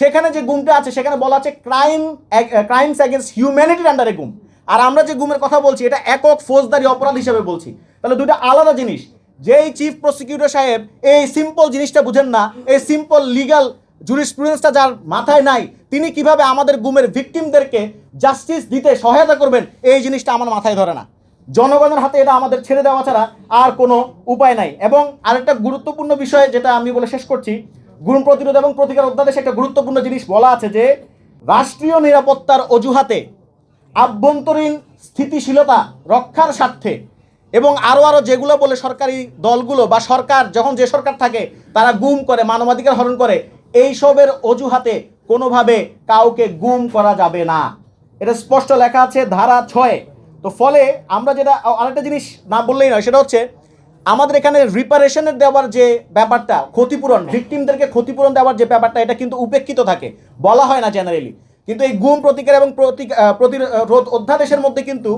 সেখানে যে গুমটা আছে সেখানে বলা আছে ক্রাইমস এগেনস্ট হিউম্যানিটির আন্ডারে গুম। আর আমরা যে গুমের কথা বলছি এটা একক ফৌজদারি অপরাধ হিসেবে বলছি। তাহলে দুইটা আলাদা জিনিস। যেই চিফ প্রসিকিউটর সাহেব এই সিম্পল জিনিসটা বুঝেন না, এই সিম্পল লিগ্যাল জুরিসপ্রুডেন্সটা যার মাথায় নাই, তিনি কিভাবে আমাদের গুমের ভিকটিমদেরকে জাস্টিস দিতে সহায়তা করবেন, এই জিনিসটা আমার মাথায় ধরে না। জনগণের হাতে এটা আমাদের ছেড়ে দেওয়া ছাড়া আর কোনো উপায় নাই। এবং আরেকটা গুরুত্বপূর্ণ বিষয় যেটা আমি বলে শেষ করছি, গুম প্রতিরোধ এবং প্রতিকার অধ্যাদেশে একটা গুরুত্বপূর্ণ জিনিস বলা আছে যে রাষ্ট্রীয় নিরাপত্তার অজুহাতে, আভ্যন্তরীণ স্থিতিশীলতা রক্ষার স্বার্থে এবং আরও যেগুলো বলে সরকারি দলগুলো বা সরকার, যখন যে সরকার থাকে তারা গুম করে, মানবাধিকার হরণ করে, এইসবের অজুহাতে কোনোভাবে কাউকে গুম করা যাবে না। এটা স্পষ্ট লেখা আছে ধারা 6। তো ফলে আমরা যেটা আরেকটা জিনিস না বললেই নয়, সেটা হচ্ছে আমাদের এখানে রিপারেশনের দেওয়ার যে ব্যাপারটা, ক্ষতিপূরণ, ভিকটিমদেরকে ক্ষতিপূরণ দেওয়ার যে ব্যাপারটা, এটা কিন্তু উপেক্ষিত থাকে, বলা হয় না জেনারেলি। কিন্তু এই গুম প্রতিকার এবং প্রতিরোধ অধ্যাদেশের মধ্যে কিন্তু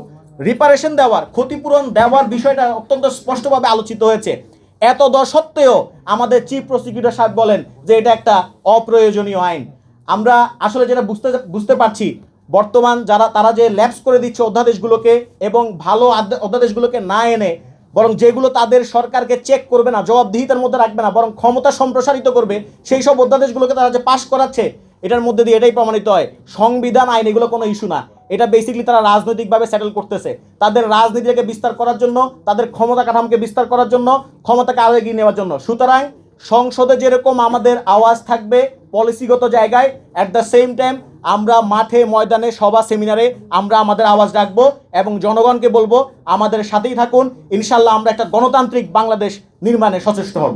রিপারেশন দেওয়ার, ক্ষতিপূরণ দেওয়ার বিষয়টা অত্যন্ত স্পষ্টভাবে আলোচিত হয়েছে। এত সত্ত্বেও আমাদের চিফ প্রসিকিউটর সাহেব বলেন যে এটা একটা অপ্রয়োজনীয় আইন। আমরা আসলে যেটা বুঝতে পারছি, বর্তমান তারা যে ল্যাপস করে দিচ্ছে অধ্যাদেশগুলোকে এবং ভালো অধ্যাদেশগুলোকে না এনে বরং যেগুলো তাদের সরকারকে চেক করবে না, জবাবদিহিতার মধ্যে রাখবে না, বরং ক্ষমতা সম্প্রসারিত করবে, সেই সব অধ্যাদেশগুলোকে তারা যে পাশ করাচ্ছে, এটার মধ্যে দিয়ে এটাই প্রমাণিত হয় সংবিধান আইন এগুলো কোনো ইস্যু না। এটা বেসিকলি তারা রাজনৈতিকভাবে সেটেল করতেছে, তাদের রাজনীতিকে বিস্তার করার জন্য, তাদের ক্ষমতা কাঠামোকে বিস্তার করার জন্য, ক্ষমতাকে আরও এগিয়ে নেওয়ার জন্য। সুতরাং সংসদে যেরকম আমাদের আওয়াজ থাকবে পলিসিগত জায়গায়, অ্যাট দ্য সেম টাইম আমরা মাঠে ময়দানে সভা সেমিনারে আমরা আমাদের আওয়াজ রাখবো এবং জনগণকে বলবো আমাদের সাথেই থাকুন। ইনশাল্লাহ আমরা একটা গণতান্ত্রিক বাংলাদেশ নির্মাণে সচেষ্ট হব।